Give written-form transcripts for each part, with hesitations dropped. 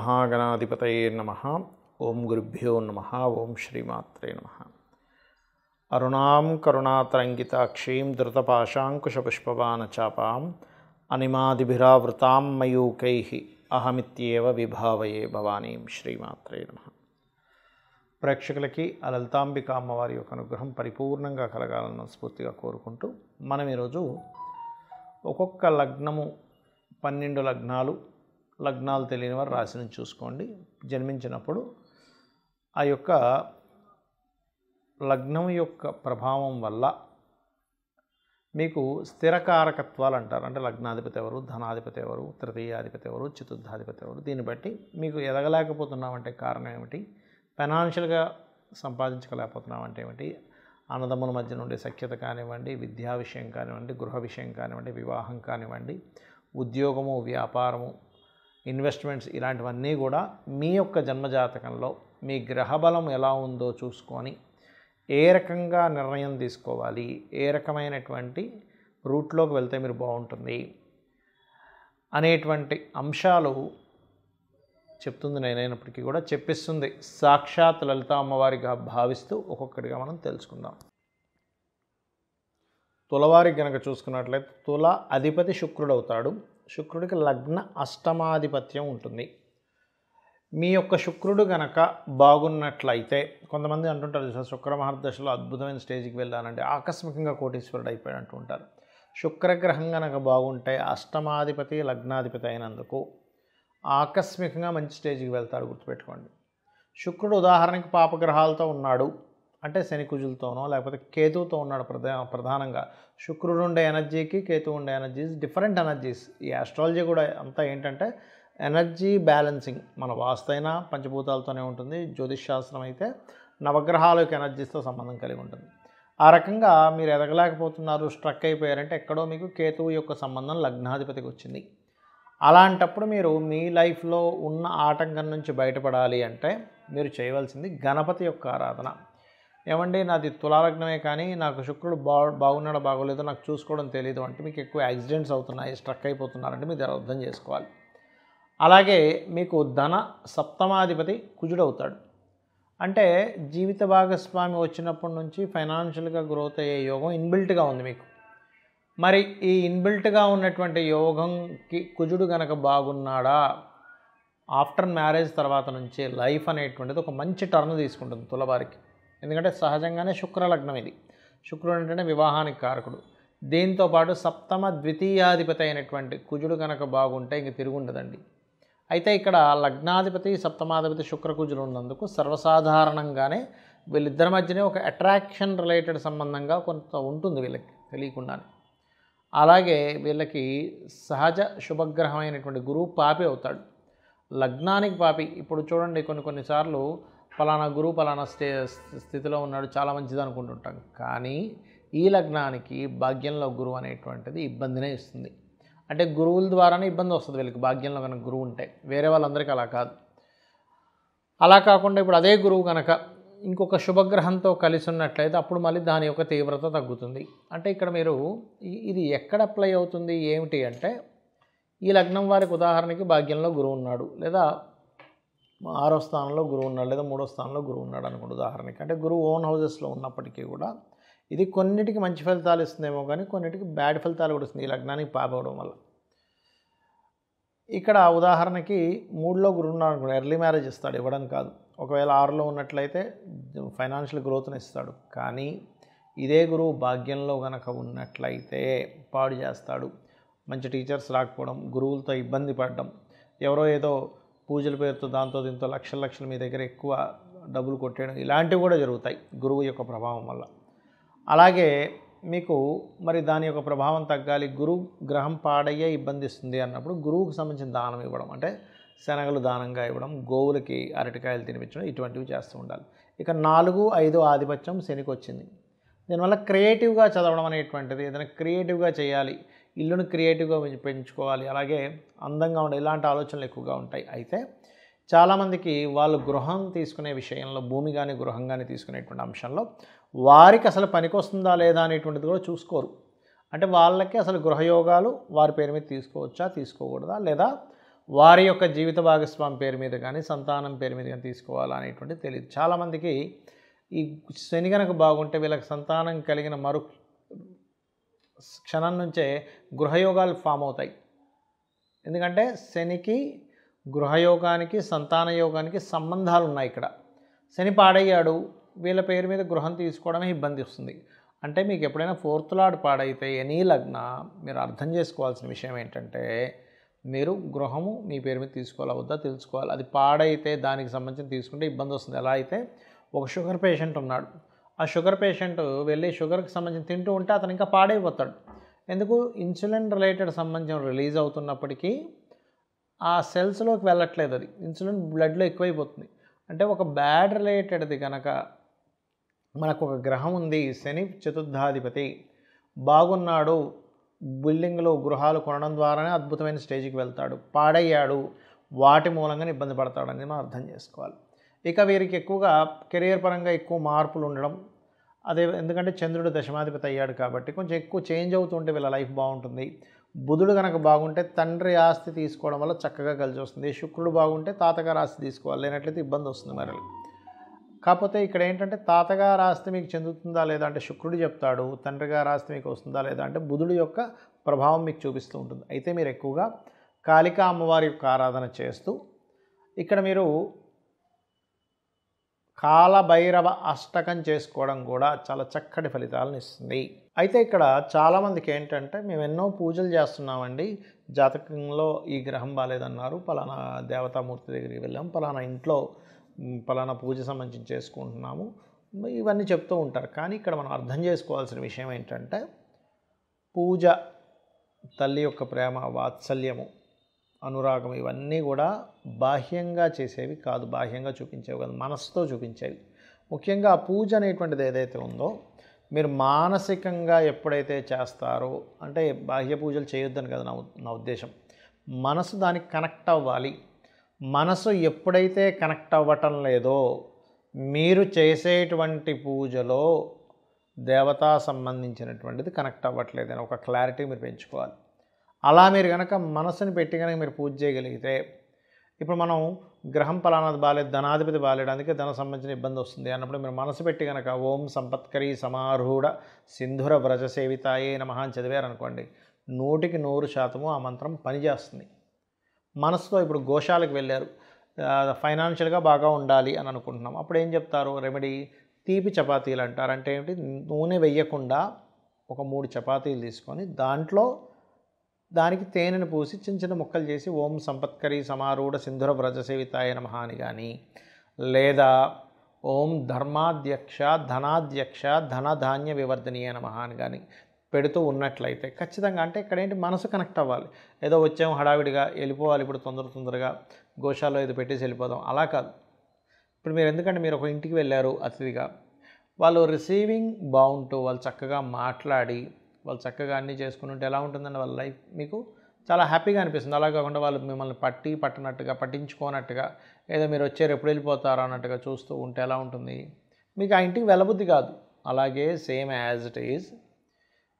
శ్రీమహాగణాధిపతయే నమః. ఓం గురుభ్యో నమః. ఓం శ్రీమాత్రే నమః. అరుణాం కరుణాతరంగితాక్షీం ధృతపాశాంకుశపుష్పబాణచాపాం అనిమాదిభిరావృతాం మయూకైః అహమిత్యేవ విభావయే భవానీం. శ్రీమాత్రే నమః. ప్రేక్షకులకి ఆ లలితాంబిక అమ్మవారి యొక్క అనుగ్రహం పరిపూర్ణంగా కలగాలని స్ఫూర్తిగా కోరుకుంటూ మనం ఈరోజు ఒక్కొక్క లగ్నము 12 లగ్నాలు తెలియని వారు రాశిని చూసుకోండి. జన్మించినప్పుడు ఆ యొక్క లగ్నం యొక్క ప్రభావం వల్ల మీకు స్థిరకారకత్వాలు అంటారు. అంటే లగ్నాధిపతి ఎవరు, ధనాధిపతి ఎవరు, తృతీయాధిపతి ఎవరు, చతుర్థాధిపతి ఎవరు, దీన్ని బట్టి మీకు ఎదగలేకపోతున్నామంటే కారణం ఏమిటి, ఫైనాన్షియల్గా సంపాదించలేకపోతున్నామంటే ఏమిటి, అన్నదమ్ముల మధ్య నుండి సఖ్యత కానివ్వండి, విద్యా విషయం కానివ్వండి, గృహ విషయం కానివ్వండి, వివాహం కానివ్వండి, ఉద్యోగము, వ్యాపారము, ఇన్వెస్ట్మెంట్స్, ఇలాంటివన్నీ కూడా మీ యొక్క జన్మజాతకంలో మీ గ్రహబలం ఎలా ఉందో చూసుకొని ఏ రకంగా నిర్ణయం తీసుకోవాలి, ఏ రకమైనటువంటి రూట్లోకి వెళ్తే మీరు బాగుంటుంది అనేటువంటి అంశాలు చెప్తుంది. నేనైనప్పటికీ కూడా చెప్పిస్తుంది సాక్షాత్ లలిత అమ్మవారిగా భావిస్తూ ఒక్కొక్కటిగా మనం తెలుసుకుందాం. తులవారికి గనక చూసుకున్నట్లయితే తుల అధిపతి శుక్రుడు అవుతాడు. శుక్రుడికి లగ్న అష్టమాధిపత్యం ఉంటుంది. మీ యొక్క శుక్రుడు గనక బాగున్నట్లయితే, కొంతమంది అంటుంటారు శుక్ర మహర్దశలో అద్భుతమైన స్టేజ్కి వెళ్ళానంటే ఆకస్మికంగా కోటీశ్వరుడు అయిపోయాడు అంటూ ఉంటారు. శుక్రగ్రహం గనక బాగుంటే అష్టమాధిపతి లగ్నాధిపతి అయినందుకు ఆకస్మికంగా మంచి స్టేజ్కి వెళ్తాడు, గుర్తుపెట్టుకోండి. శుక్రుడు ఉదాహరణకి పాపగ్రహాలతో ఉన్నాడు అంటే శని కుజులతోనో లేకపోతే కేతువుతో ఉన్నాడు. ప్రధానంగా శుక్రుడు ఉండే ఎనర్జీకి కేతువు ఉండే ఎనర్జీస్ డిఫరెంట్ ఎనర్జీస్. ఈ ఆస్ట్రాలజీ కూడా అంతా ఏంటంటే ఎనర్జీ బ్యాలెన్సింగ్. మన వాస్తు అయినా పంచభూతాలతోనే ఉంటుంది, జ్యోతిష్ శాస్త్రం అయితే నవగ్రహాల యొక్క ఎనర్జీస్తో సంబంధం కలిగి ఉంటుంది. ఆ రకంగా మీరు ఎదగలేకపోతున్నారు, స్ట్రక్ అయిపోయారంటే ఎక్కడో మీకు కేతువు యొక్క సంబంధం లగ్నాధిపతికి వచ్చింది. అలాంటప్పుడు మీరు మీ లైఫ్లో ఉన్న ఆటంకం నుంచి బయటపడాలి అంటే మీరు చేయవలసింది గణపతి యొక్క ఆరాధన. ఏమండి నాది తులాలగ్నమే కానీ నాకు శుక్రుడు బాగున్నాడో బాగోలేదో నాకు చూసుకోవడం తెలియదు అంటే మీకు ఎక్కువ యాక్సిడెంట్స్ అవుతున్నాయి, స్ట్రక్ అయిపోతున్నారంటే మీరు అర్థం చేసుకోవాలి. అలాగే మీకు ధన సప్తమాధిపతి కుజుడు అవుతాడు. అంటే జీవిత భాగస్వామి వచ్చినప్పటి నుంచి ఫైనాన్షియల్గా గ్రోత్ అయ్యే యోగం ఇన్బిల్ట్గా ఉంది మీకు. మరి ఈ ఇన్బిల్ట్గా ఉన్నటువంటి యోగంకి కుజుడు గనక బాగున్నాడా, ఆఫ్టర్ మ్యారేజ్ తర్వాత నుంచి లైఫ్ అనేటువంటిది ఒక మంచి టర్న్ తీసుకుంటుంది తులవారికి. ఎందుకంటే సహజంగానే శుక్రలగ్నం ఇది. శుక్రుడు అంటేనే వివాహానికి కారకుడు. దీంతోపాటు సప్తమ ద్వితీయాధిపతి అయినటువంటి కుజుడు కనుక బాగుంటే ఇంక తిరుగుండదండి. అయితే ఇక్కడ లగ్నాధిపతి సప్తమాధిపతి శుక్రకుజులు ఉన్నందుకు సర్వసాధారణంగానే వీళ్ళిద్దరి మధ్యనే ఒక అట్రాక్షన్ రిలేటెడ్ సంబంధంగా కొంత ఉంటుంది వీళ్ళకి తెలియకుండానే. అలాగే వీళ్ళకి సహజ శుభగ్రహమైనటువంటి గురువు పాపి అవుతాడు. లగ్నానికి పాపి. ఇప్పుడు చూడండి కొన్నిసార్లు ఫలానా గురువు ఫలానా స్థితిలో ఉన్నాడు చాలా మంచిది అనుకుంటుంటాం, కానీ ఈ లగ్నానికి భాగ్యంలో గురువు అనేటువంటిది ఇబ్బందినే ఇస్తుంది. అంటే గురువుల ద్వారానే ఇబ్బంది వస్తుంది వీళ్ళకి భాగ్యంలో కనుక గురువు ఉంటే. వేరే వాళ్ళందరికీ అలా కాదు. అలా కాకుండా ఇప్పుడు అదే గురువు కనుక ఇంకొక శుభగ్రహంతో కలిసి ఉన్నట్లయితే అప్పుడు మళ్ళీ దాని యొక్క తీవ్రత తగ్గుతుంది. అంటే ఇక్కడ మీరు ఇది ఎక్కడ అప్లై అవుతుంది ఏమిటి అంటే, ఈ లగ్నం వారికి ఉదాహరణకి భాగ్యంలో గురువు ఉన్నాడు, లేదా 6వ స్థానంలో గురువు ఉన్నాడు, లేదా 3వ స్థానంలో గురువు ఉన్నాడు అనుకోండి ఉదాహరణకి. అంటే గురువు ఓన్ హౌజెస్లో ఉన్నప్పటికీ కూడా ఇది కొన్నిటికి మంచి ఫలితాలు ఇస్తుందేమో కానీ కొన్నిటికి బ్యాడ్ ఫలితాలు కూడా ఇస్తుంది ఈ లగ్నానికి పాపవడం వల్ల. ఇక్కడ ఉదాహరణకి 3లో గురువు ఉన్నాడు అనుకోండి, ఎర్లీ మ్యారేజ్ ఇస్తాడు, ఇవ్వడం కాదు. ఒకవేళ 6లో ఉన్నట్లయితే ఫైనాన్షియల్ గ్రోత్ని ఇస్తాడు. కానీ ఇదే గురువు భాగ్యంలో కనుక ఉన్నట్లయితే పాడు చేస్తాడు. మంచి టీచర్స్ రాకపోవడం, గురువులతో ఇబ్బంది పడడం, ఎవరో ఏదో పూజల పేరుతో దాంతో దీంతో లక్షలు మీ దగ్గర ఎక్కువ డబ్బులు కొట్టేయడం, ఇలాంటివి కూడా జరుగుతాయి గురువు యొక్క ప్రభావం వల్ల. అలాగే మీకు మరి దాని యొక్క ప్రభావం తగ్గాలి, గురువు గ్రహం పాడయ్యే ఇబ్బంది ఇస్తుంది అన్నప్పుడు గురువుకు సంబంధించిన దానం ఇవ్వడం, అంటే శనగలు దానంగా ఇవ్వడం, గోవులకి అరటికాయలు తినిపించడం, ఇటువంటివి చేస్తూ ఉండాలి. ఇక 4, 5 ఆధిపత్యం శనికి వచ్చింది. దీనివల్ల క్రియేటివ్గా చదవడం అనేటువంటిది, ఏదైనా క్రియేటివ్గా చేయాలి, ఇల్లును క్రియేటివ్గా పెంచుకోవాలి, అలాగే అందంగా ఉండే ఇలాంటి ఆలోచనలు ఎక్కువగా ఉంటాయి. అయితే చాలామందికి వాళ్ళు గృహం తీసుకునే విషయంలో, భూమి కానీ గృహం కానీ తీసుకునేటువంటి అంశంలో వారికి అసలు పనికొస్తుందా లేదా అనేటువంటిది కూడా చూసుకోరు. అంటే వాళ్ళకి అసలు గృహయోగాలు వారి పేరు మీద తీసుకోవచ్చా తీసుకోకూడదా, లేదా వారి యొక్క జీవిత భాగస్వామి పేరు మీద కానీ సంతానం పేరు మీద కానీ తీసుకోవాలా అనేటువంటిది తెలియదు. చాలామందికి ఈ శని కనుక బాగుంటే వీళ్ళకి సంతానం కలిగిన క్షణం నుంచే గృహయోగాలు ఫామ్ అవుతాయి. ఎందుకంటే శనికి గృహయోగానికి సంతాన యోగానికి సంబంధాలు ఉన్నాయి. ఇక్కడ శని పాడయ్యాడు, వీళ్ళ పేరు మీద గృహం తీసుకోవడమే ఇబ్బంది వస్తుంది. అంటే మీకు ఎప్పుడైనా ఫోర్త్ లార్డ్ పాడైతే ఎనీ లగ్న మీరు అర్థం చేసుకోవాల్సిన విషయం ఏంటంటే మీరు గృహము మీ పేరు మీద తీసుకోవాలా వద్దా తెలుసుకోవాలి. అది పాడైతే దానికి సంబంధించి తీసుకుంటే ఇబ్బంది వస్తుంది. ఎలా అయితే ఒక షుగర్ పేషెంట్ ఉన్నాడు, ఆ షుగర్ పేషెంట్ వెళ్ళి షుగర్కి సంబంధించి తింటూ ఉంటే అతను ఇంకా పాడైపోతాడు. ఎందుకు? ఇన్సులిన్ రిలేటెడ్ సంబంధం రిలీజ్ అవుతున్నప్పటికీ ఆ సెల్స్లోకి వెళ్ళట్లేదు, అది ఇన్సులిన్ బ్లడ్లో ఎక్కువైపోతుంది. అంటే ఒక బ్యాడ్ రిలేటెడ్ది కనుక మనకు ఒక గ్రహం ఉంది, శని చతుర్థాధిపతి బాగున్నాడు, బిల్డింగ్లు గృహాలు కొనడం ద్వారానే అద్భుతమైన స్టేజ్కి వెళ్తాడు, పాడయ్యాడు వాటి మూలంగా ఇబ్బంది పడతాడని మనం అర్థం చేసుకోవాలి. ఇక వీరికి ఎక్కువగా కెరియర్ పరంగా ఎక్కువ మార్పులు ఉండడం, అదే ఎందుకంటే చంద్రుడు దశమాధిపతి అయ్యాడు కాబట్టి కొంచెం ఎక్కువ చేంజ్ అవుతుంటే వీళ్ళ లైఫ్ బాగుంటుంది. బుధుడు కనుక బాగుంటే తండ్రి ఆస్తి తీసుకోవడం వల్ల చక్కగా కలిసి వస్తుంది. శుక్రుడు బాగుంటే తాతగారు ఆస్తి తీసుకోవాలి, లేనట్లయితే ఇబ్బంది వస్తుంది. మరి కాకపోతే ఇక్కడ ఏంటంటే తాతగారు ఆస్తి మీకు చెందుతుందా లేదా అంటే శుక్రుడు చెప్తాడు, తండ్రి గారి ఆస్తి మీకు వస్తుందా లేదా అంటే బుధుడు యొక్క ప్రభావం మీకు చూపిస్తూ ఉంటుంది. అయితే మీరు ఎక్కువగా కాళికా అమ్మవారి యొక్క ఆరాధన చేస్తూ ఇక్కడ మీరు కాలభైరవ అష్టకం చేసుకోవడం కూడా చాలా చక్కటి ఫలితాలను ఇస్తుంది. అయితే ఇక్కడ చాలామందికి ఏంటంటే మేము ఎన్నో పూజలు చేస్తున్నామండి, జాతకంలో ఈ గ్రహం బాలేదన్నారు, పలానా దేవతామూర్తి దగ్గరికి వెళ్ళాం, పలానా ఇంట్లో పలానా పూజ సంబంధించి చేసుకుంటున్నాము, ఇవన్నీ చెప్తూ ఉంటారు. కానీ ఇక్కడ మనం అర్థం చేసుకోవాల్సిన విషయం ఏంటంటే పూజ తల్లి యొక్క ప్రేమ, వాత్సల్యము, అనురాగం ఇవన్నీ కూడా బాహ్యంగా చేసేవి కాదు, బాహ్యంగా చూపించేవి కాదు, మనసుతో చూపించేవి. ముఖ్యంగా ఆ పూజ అనేటువంటిది ఏదైతే ఉందో మీరు మానసికంగా ఎప్పుడైతే చేస్తారో, అంటే బాహ్య పూజలు చేయొద్దని కదా నా ఉద్దేశం, మనసు దానికి కనెక్ట్ అవ్వాలి. మనసు ఎప్పుడైతే కనెక్ట్ అవ్వటం లేదో మీరు చేసేటువంటి పూజలో దేవతా సంబంధించినటువంటిది కనెక్ట్ అవ్వట్లేదని ఒక క్లారిటీ మీరు పెంచుకోవాలి. అలా మీరు కనుక మనసుని పెట్టి కనుక మీరు పూజ చేయగలిగితే, ఇప్పుడు మనం గ్రహం పలానాది బాలేదు, ధనాధిపతి బాలేడు, అందుకే ధన సంబంధించిన ఇబ్బంది వస్తుంది అన్నప్పుడు మీరు మనసు పెట్టి కనుక ఓం సంపత్కరీ సమారూఢ సింధుర వ్రజ సేవితాయే నమః అని చదివారనుకోండి, 100% ఆ మంత్రం పనిచేస్తుంది. మనసుతో ఇప్పుడు గోశాలకు వెళ్ళారు, ఫైనాన్షియల్గా బాగా ఉండాలి అని అనుకుంటున్నాం, అప్పుడు ఏం చెప్తారు రెమెడీ? తీపి చపాతీలు అంటారు. అంటే ఏంటి? నూనె వేయకుండా ఒక 3 చపాతీలు తీసుకొని దానికి తేనెను పూసి చిన్న చిన్న ముక్కలు చేసి ఓం సంపత్కరీ సమారూఢ సింధుర వ్రజ సేవితాయ నమః అని కానీ, లేదా ఓం ధర్మాధ్యక్ష ధనాధ్యక్ష ధనధాన్య వివర్ధనీయ నమః అని కానీ పెడుతూ ఉన్నట్లయితే ఖచ్చితంగా, అంటే ఇక్కడ ఏంటి, మనసు కనెక్ట్ అవ్వాలి. ఏదో వచ్చాము హడావిడిగా వెళ్ళిపోవాలి, ఇప్పుడు తొందరగా గోశాలలో ఇది పెట్టేసి వెళ్ళిపోదాం, అలా కాదు. ఇప్పుడు మీరు ఎందుకంటే మీరు ఒక ఇంటికి వెళ్ళారు అతిథిగా, వాళ్ళు రిసీవింగ్ బాగుంటూ వాళ్ళు చక్కగా మాట్లాడి వాళ్ళు చక్కగా అన్నీ చేసుకుని ఉంటే ఎలా ఉంటుందండి వాళ్ళ లైఫ్, మీకు చాలా హ్యాపీగా అనిపిస్తుంది. అలా కాకుండా వాళ్ళు మిమ్మల్ని పట్టించుకోనట్టుగా ఏదో మీరు వచ్చారు ఎప్పుడు వెళ్ళిపోతారు అన్నట్టుగా చూస్తూ ఉంటే ఎలా ఉంటుంది, మీకు ఆ ఇంటికి వెళ్ళబుద్ధి కాదు. అలాగే సేమ్ యాజ్ ఇట్ ఈజ్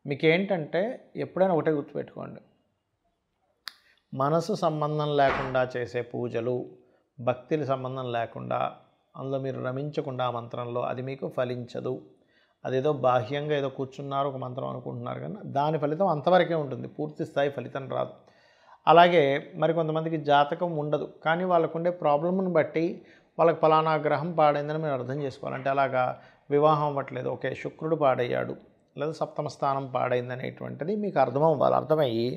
మీకేంటంటే ఎప్పుడైనా ఒకటే గుర్తుపెట్టుకోండి, మనసు సంబంధం లేకుండా చేసే పూజలు, భక్తికి సంబంధం లేకుండా అందులో మీరు రమించకుండా ఆ మంత్రంలో అది మీకు ఫలించదు. అదేదో బాహ్యంగా ఏదో కూర్చున్నారు ఒక మంత్రం అనుకుంటున్నారు, కానీ దాని ఫలితం అంతవరకే ఉంటుంది, పూర్తి స్థాయి ఫలితం రాదు. అలాగే మరి కొంతమందికి జాతకం ఉండదు, కానీ వాళ్ళకు ఉండే ప్రాబ్లమ్ని బట్టి వాళ్ళకి ఫలానా గ్రహం పాడైందని మీరు అర్థం చేసుకోవాలి. అంటే అలాగా వివాహం అవ్వట్లేదు, ఓకే శుక్రుడు పాడయ్యాడు లేదా సప్తమ స్థానం పాడైందనేటువంటిది మీకు అర్థమవ్వాలి. అర్థమయ్యి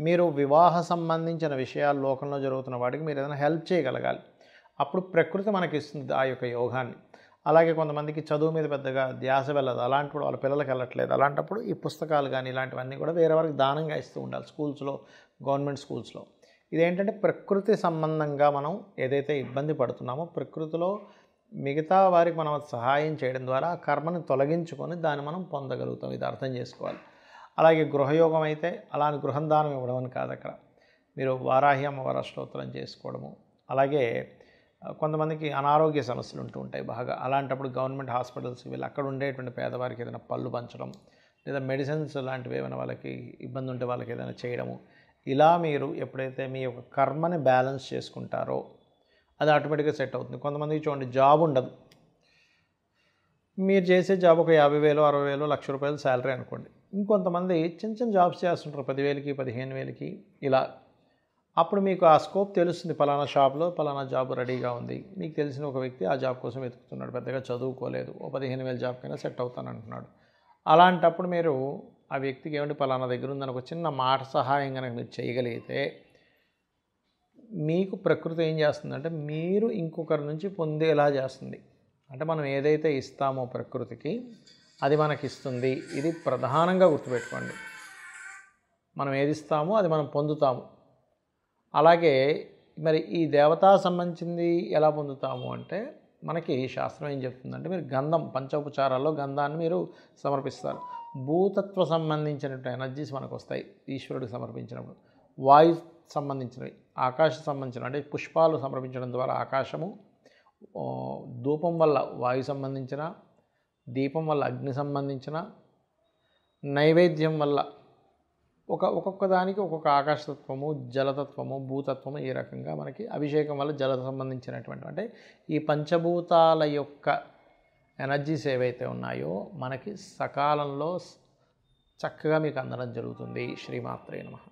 మీరు వివాహ సంబంధించిన విషయాలు లోకంలో జరుగుతున్న వాటికి మీరు ఏదైనా హెల్ప్ చేయగలగాలి. అప్పుడు ప్రకృతి మనకి ఇస్తుంది ఆ యొక్క యోగాన్ని. అలాగే కొంతమందికి చదువు మీద పెద్దగా ధ్యాస వెళ్ళదు, అలాంటి కూడా వాళ్ళ పిల్లలకి వెళ్ళట్లేదు, అలాంటప్పుడు ఈ పుస్తకాలు కానీ ఇలాంటివన్నీ కూడా వేరే వారికి దానంగా ఇస్తూ ఉండాలి స్కూల్స్లో, గవర్నమెంట్ స్కూల్స్లో. ఇదేంటంటే ప్రకృతి సంబంధంగా మనం ఏదైతే ఇబ్బంది పడుతున్నామో ప్రకృతిలో మిగతా వారికి మనం సహాయం చేయడం ద్వారా ఆ కర్మని తొలగించుకొని దాన్ని మనం పొందగలుగుతాం. ఇది అర్థం చేసుకోవాలి. అలాగే గృహయోగం అయితే అలాని గృహం దానం ఇవ్వడం అని కాదు, అక్కడ మీరు వారాహి అమ్మవారి స్తోత్రం చేసుకోవడము. అలాగే కొంతమందికి అనారోగ్య సమస్యలు ఉంటూ ఉంటాయి బాగా, అలాంటప్పుడు గవర్నమెంట్ హాస్పిటల్స్కి వెళ్ళి అక్కడ ఉండేటువంటి పేదవారికి ఏదైనా పళ్ళు పంచడం లేదా మెడిసిన్స్ లాంటివి ఏమైనా వాళ్ళకి ఇబ్బంది ఉంటే వాళ్ళకి ఏదైనా చేయడము, ఇలా మీరు ఎప్పుడైతే మీ యొక్క కర్మని బ్యాలెన్స్ చేసుకుంటారో అది ఆటోమేటిక్గా సెట్ అవుతుంది. కొంతమందికి చూడండి జాబ్ ఉండదు, మీరు చేసే జాబ్ ఒక 50,000 60,000 1,00,000 శాలరీ అనుకోండి. ఇంకొంతమంది చిన్న చిన్న జాబ్స్ చేస్తుంటారు 10,000కి 15,000కి ఇలా. అప్పుడు మీకు ఆ స్కోప్ తెలుస్తుంది, పలానా షాప్లో పలానా జాబ్ రెడీగా ఉంది. మీకు తెలిసిన ఒక వ్యక్తి ఆ జాబ్ కోసం వెతుకుతున్నాడు, పెద్దగా చదువుకోలేదు, ఓ 15,000 జాబ్ కైనా సెట్ అవుతాను అంటున్నాడు. అలాంటప్పుడు మీరు ఆ వ్యక్తికి ఏమంటే పలానా దగ్గర ఉందని ఒక చిన్న మాట సహాయం కనుక మీరు చేయగలిగితే మీకు ప్రకృతి ఏం చేస్తుందంటే మీరు ఇంకొకరి నుంచి పొందేలా చేస్తుంది. అంటే మనం ఏదైతే ఇస్తామో ప్రకృతికి అది మనకిస్తుంది. ఇది ప్రధానంగా గుర్తుపెట్టుకోండి. మనం ఏది ఇస్తామో అది మనం పొందుతాము. అలాగే మరి ఈ దేవతా సంబంధించింది ఎలా పొందుతాము అంటే మనకి శాస్త్రం ఏం చెప్తుందంటే మీరు గంధం పంచోపచారాల్లో గంధాన్ని మీరు సమర్పిస్తారు. భూతత్వ సంబంధించినటువంటి ఎనర్జీస్ మనకు వస్తాయి ఈశ్వరుడికి సమర్పించినప్పుడు. వాయు సంబంధించినవి, ఆకాశ సంబంధించినవి అంటే పుష్పాలు సమర్పించడం ద్వారా ఆకాశము, ధూపం వల్ల వాయు సంబంధించిన, దీపం వల్ల అగ్ని సంబంధించిన, నైవేద్యం వల్ల ఒక్కొక్క దానికి ఒక్కొక్క ఆకాశతత్వము, జలతత్వము, భూతత్వము, ఈ రకంగా మనకి అభిషేకం వల్ల జల సంబంధించినటువంటి అంటే ఈ పంచభూతాల యొక్క ఎనర్జీస్ ఏవైతే ఉన్నాయో మనకి సకాలంలో చక్కగా మీకు అందడం జరుగుతుంది. శ్రీమాత్రే నమః.